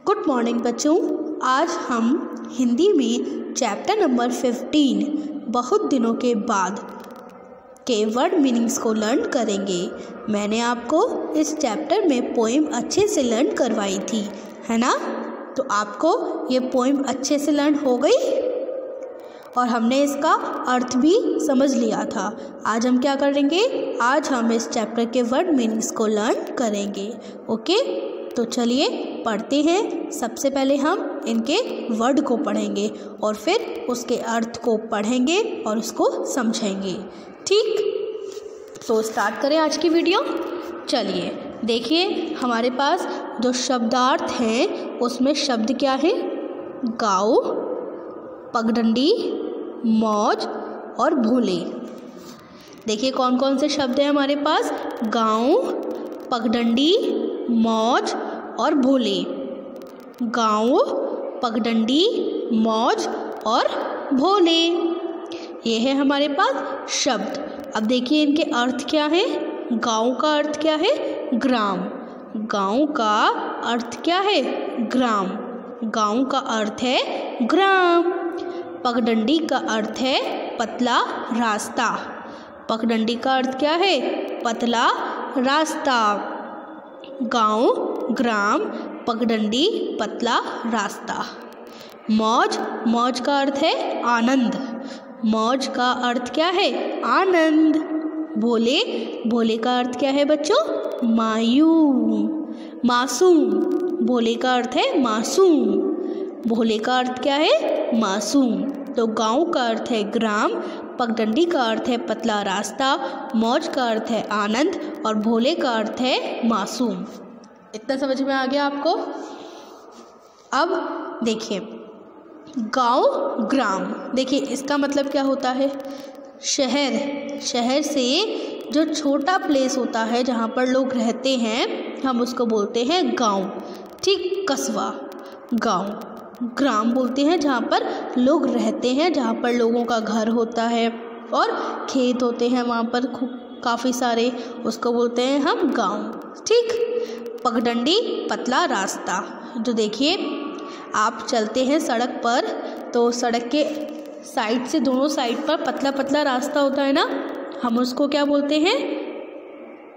Good morning बच्चों। आज हम हिंदी में चैप्टर नंबर 15 बहुत दिनों के बाद के वर्ड मीनिंग्स को लर्न करेंगे। मैंने आपको इस चैप्टर में पोएम अच्छे से लर्न करवाई थी, है ना? तो आपको ये पोएम अच्छे से लर्न हो गई और हमने इसका अर्थ भी समझ लिया था। आज हम क्या करेंगे? आज हम इस चैप्टर के वर्ड मीनिंग्स को लर्न करेंगे। ओके, तो चलिए पढ़ते हैं। सबसे पहले हम इनके वर्ड को पढ़ेंगे और फिर उसके अर्थ को पढ़ेंगे और उसको समझेंगे। ठीक, तो स्टार्ट करें आज की वीडियो। चलिए देखिए, हमारे पास जो शब्दार्थ हैं उसमें शब्द क्या है? गाँव, पगडंडी, मौज और भोले। देखिए कौन कौन से शब्द हैं हमारे पास? गाँव, पगडंडी, मौज और भोले। गाँव, पगडंडी, मौज और भोले, ये है हमारे पास शब्द। अब देखिए इनके अर्थ क्या है। गाँव का अर्थ क्या है? ग्राम। गाँव का अर्थ क्या है? ग्राम। गाँव का अर्थ है ग्राम। पगडंडी का अर्थ है पतला रास्ता। पगडंडी का अर्थ क्या है? पतला रास्ता। गाँव, ग्राम, पगडंडी, पतला रास्ता। मौज, मौज का अर्थ है आनंद। मौज का अर्थ क्या है? आनंद। भोले, भोले का अर्थ क्या है बच्चों? मासूम। भोले का अर्थ है मासूम। भोले का अर्थ क्या है? मासूम। तो गाँव का अर्थ है ग्राम, पगडंडी का अर्थ है पतला रास्ता, मौज का अर्थ है आनंद और भोले का अर्थ है मासूम। इतना समझ में आ गया आपको? अब देखिए, गाँव, ग्राम, देखिए इसका मतलब क्या होता है? शहर। शहर से जो छोटा प्लेस होता है जहाँ पर लोग रहते हैं, हम उसको बोलते हैं गाँव। ठीक, कस्बा। गाँव। ग्राम बोलते हैं जहाँ पर लोग रहते हैं, जहाँ पर लोगों का घर होता है और खेत होते हैं वहाँ पर काफ़ी सारे, उसको बोलते हैं हम गाँव। ठीक। पगडंडी, पतला रास्ता। जो देखिए आप चलते हैं सड़क पर तो सड़क के साइड से दोनों साइड पर पतला पतला रास्ता होता है ना, हम उसको क्या बोलते हैं?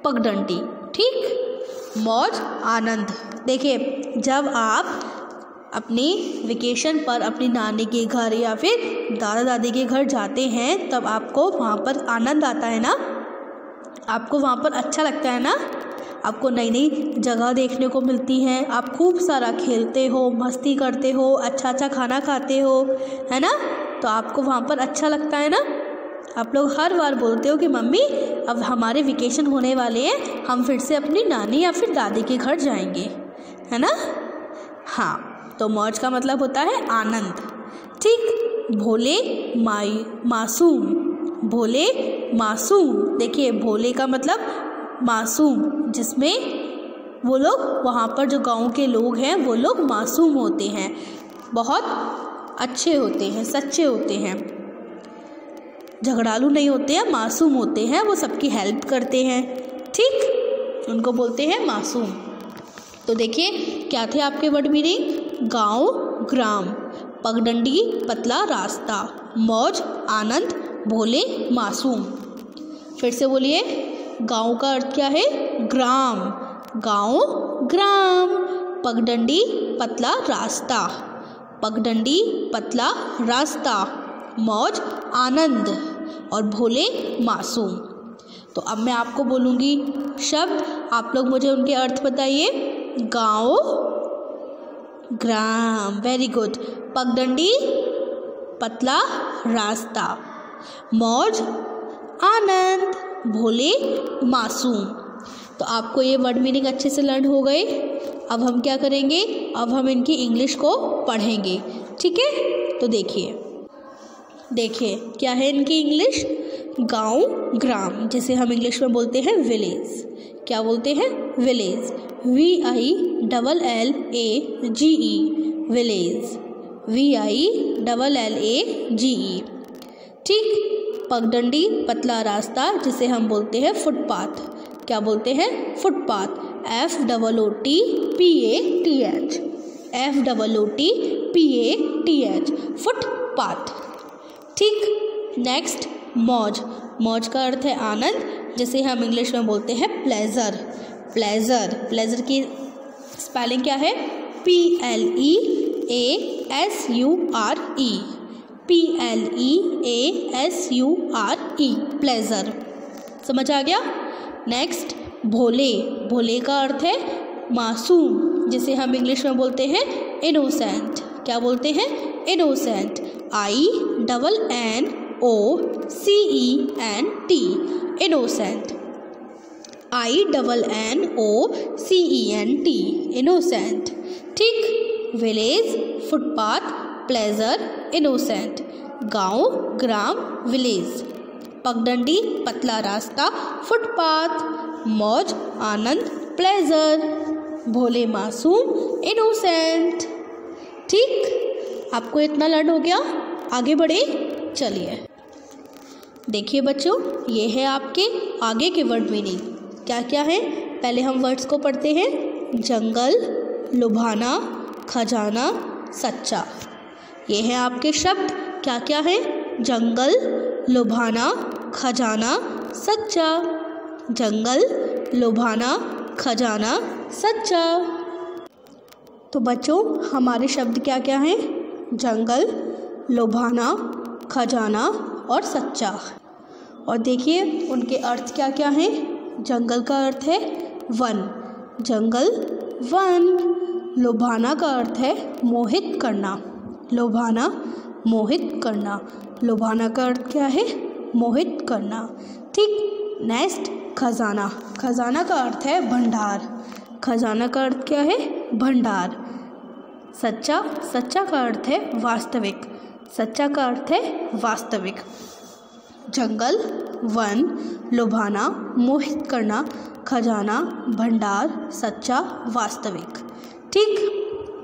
पगडंडी। ठीक। मौज, आनंद। देखिए जब आप अपनी वेकेशन पर अपनी नानी के घर या फिर दादा दादी के घर जाते हैं तब आपको वहाँ पर आनंद आता है ना, आपको वहाँ पर अच्छा लगता है ना, आपको नई नई जगह देखने को मिलती हैं, आप खूब सारा खेलते हो, मस्ती करते हो, अच्छा अच्छा खाना खाते हो, है ना? तो आपको वहाँ पर अच्छा लगता है ना। आप लोग हर बार बोलते हो कि मम्मी अब हमारे वेकेशन होने वाले हैं, हम फिर से अपनी नानी या फिर दादी के घर जाएंगे, है ना? हाँ, तो मौज का मतलब होता है आनंद। ठीक। भोले, मासूम। भोले, मासूम। देखिए भोले का मतलब मासूम, जिसमें वो लोग, वहाँ पर जो गांव के लोग हैं वो लोग मासूम होते हैं, बहुत अच्छे होते हैं, सच्चे होते हैं, झगड़ालू नहीं होते हैं, मासूम होते हैं, वो सबकी हेल्प करते हैं। ठीक, उनको बोलते हैं मासूम। तो देखिए क्या थे आपके वर्ड मीनिंग? गाँव, ग्राम, पगडंडी, पतला रास्ता, मौज, आनंद, भोले, मासूम। फिर से बोलिए। गाँव का अर्थ क्या है? ग्राम। गाँव, ग्राम। पगडंडी, पतला रास्ता। पगडंडी, पतला रास्ता। मौज, आनंद और भोले, मासूम। तो अब मैं आपको बोलूँगी शब्द, आप लोग मुझे उनके अर्थ बताइए। गाँव, ग्राम, वेरी गुड। पगडंडी, पतला रास्ता। मौज, आनंद, भोले, मासूम। तो आपको ये वर्ड मीनिंग अच्छे से लर्न हो गए। अब हम क्या करेंगे? अब हम इनकी इंग्लिश को पढ़ेंगे। ठीक है, तो देखिए क्या है इनकी इंग्लिश? गाँव, ग्राम, जिसे हम इंग्लिश में बोलते हैं विलेज। क्या बोलते हैं? विलेज। VILLAGE, village. VILLAGE। ठीक। पगडंडी, पतला रास्ता, जिसे हम बोलते हैं फुटपाथ। क्या बोलते हैं? फुटपाथ। FOOTPATH। FOOTPATH, footpath. ठीक। नेक्स्ट मौज। मौज का अर्थ है आनंद, जिसे हम इंग्लिश में बोलते हैं प्लेजर। प्लेजर, प्लेजर की स्पेलिंग क्या है? PLEASURE, PLEASURE, pleasure. समझ आ गया? नेक्स्ट भोले। भोले का अर्थ है मासूम, जिसे हम इंग्लिश में बोलते हैं इनोसेंट। क्या बोलते हैं? Innocent. INNOCENT, innocent. INNOCENT, innocent. ठीक। Village, footpath, pleasure, innocent. गांव, ग्राम, विलेज। पगडंडी, पतला रास्ता, फुटपाथ। मौज, आनंद, प्लेजर। भोले, मासूम, इनोसेंट। ठीक। आपको इतना लर्न हो गया? आगे बढ़े, चलिए। देखिए बच्चों, ये है आपके आगे के वर्ड मीनिंग। क्या क्या है? पहले हम वर्ड्स को पढ़ते हैं। जंगल, लुभाना, खजाना, सच्चा। ये है आपके शब्द। क्या क्या है? जंगल, लुभाना, खजाना, सच्चा। जंगल, लुभाना, खजाना, सच्चा। तो बच्चों, हमारे शब्द क्या क्या हैं? जंगल, लुभाना, खजाना और सच्चा। और देखिए उनके अर्थ क्या क्या हैं। जंगल का अर्थ है वन, जंगल वन। लुभाना का अर्थ है मोहित करना, लुभाना, मोहित करना। लुभाना का अर्थ क्या है? मोहित करना। ठीक। नेक्स्ट खजाना। खजाना का अर्थ है भंडार, खजाना का अर्थ क्या है? भंडार। सच्चा, सच्चा का अर्थ है वास्तविक, सच्चा का अर्थ है वास्तविक। जंगल, वन, लुभाना, मोहित करना, खजाना, भंडार, सच्चा, वास्तविक। ठीक।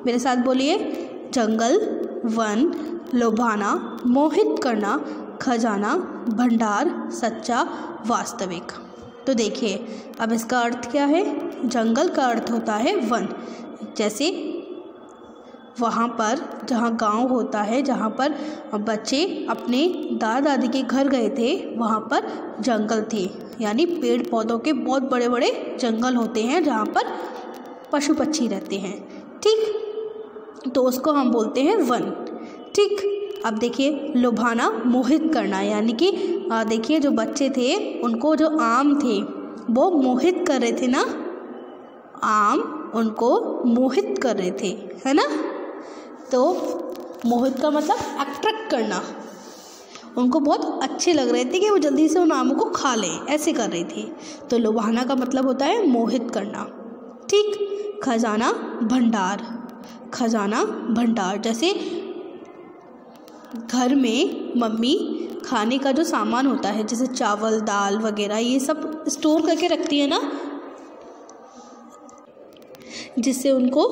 मेरे साथ बोलिए। जंगल, वन, लुभाना, मोहित करना, खजाना, भंडार, सच्चा, वास्तविक। तो देखिए अब इसका अर्थ क्या है। जंगल का अर्थ होता है वन, जैसे वहाँ पर जहाँ गांव होता है, जहाँ पर बच्चे अपने दादा दादी के घर गए थे, वहाँ पर जंगल थे, यानी पेड़ पौधों के बहुत बड़े बड़े जंगल होते हैं जहाँ पर पशु पक्षी रहते हैं। ठीक। तो उसको हम बोलते हैं वन। ठीक। अब देखिए लुभाना, मोहित करना, यानी कि देखिए जो बच्चे थे उनको जो आम थे वो मोहित कर रहे थे ना, आम उनको मोहित कर रहे थे, है ना। तो मोहित का मतलब अट्रैक्ट करना, उनको बहुत अच्छे लग रहे थे कि वो जल्दी से उन आमों को खा लें, ऐसे कर रही थी। तो लुभाना का मतलब होता है मोहित करना। ठीक। खजाना, भंडार। खजाना, भंडार, जैसे घर में मम्मी खाने का जो सामान होता है, जैसे चावल, दाल वगैरह, ये सब स्टोर करके रखती है ना, जिससे उनको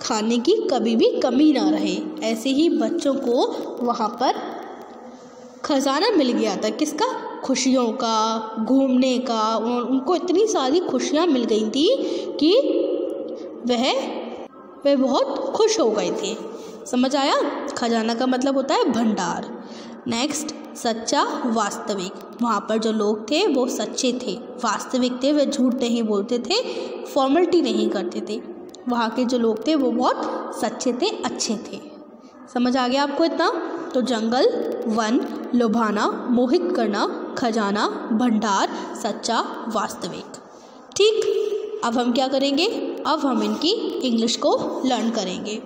खाने की कभी भी कमी ना रहे। ऐसे ही बच्चों को वहाँ पर खजाना मिल गया था। किसका? खुशियों का, घूमने का। उनको इतनी सारी खुशियाँ मिल गई थी कि वह बहुत खुश हो गए थे। समझ आया? खजाना का मतलब होता है भंडार। नेक्स्ट सच्चा, वास्तविक। वहाँ पर जो लोग थे वो सच्चे थे, वास्तविक थे, वे झूठ नहीं बोलते थे, फॉर्मेलिटी नहीं करते थे। वहाँ के जो लोग थे वो बहुत सच्चे थे, अच्छे थे। समझ आ गया आपको इतना? तो जंगल, वन, लुभाना, मोहित करना, खजाना, भंडार, सच्चा, वास्तविक। ठीक। अब हम क्या करेंगे? अब हम इनकी इंग्लिश को लर्न करेंगे।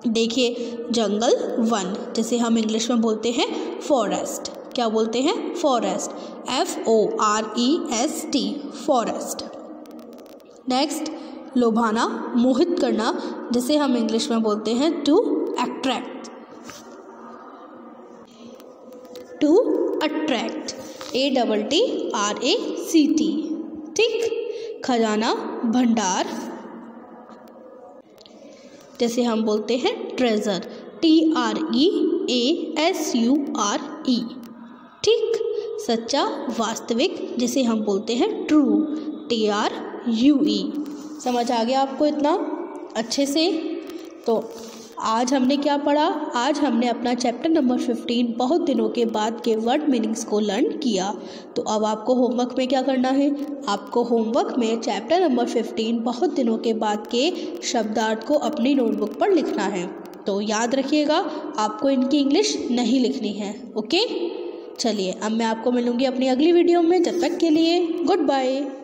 देखिए जंगल, वन, जैसे हम इंग्लिश में बोलते हैं फॉरेस्ट। क्या बोलते हैं? Forest, FOREST, forest. नेक्स्ट लुभाना, मोहित करना, जिसे हम इंग्लिश में बोलते हैं to attract, to attract, ATTRACT। ठीक। खजाना, भंडार, जैसे हम बोलते हैं ट्रेजर, TREASURE। ठीक। सच्चा, वास्तविक, जिसे हम बोलते हैं ट्रू, TRUE। समझ आ गया आपको इतना अच्छे से? तो आज हमने क्या पढ़ा? आज हमने अपना चैप्टर नंबर 15 बहुत दिनों के बाद के वर्ड मीनिंग्स को लर्न किया। तो अब आपको होमवर्क में क्या करना है? आपको होमवर्क में चैप्टर नंबर 15 बहुत दिनों के बाद के शब्दार्थ को अपनी नोटबुक पर लिखना है। तो याद रखिएगा, आपको इनकी इंग्लिश नहीं लिखनी है। ओके, चलिए अब मैं आपको मिलूँगी अपनी अगली वीडियो में। जब तक के लिए गुड बाय।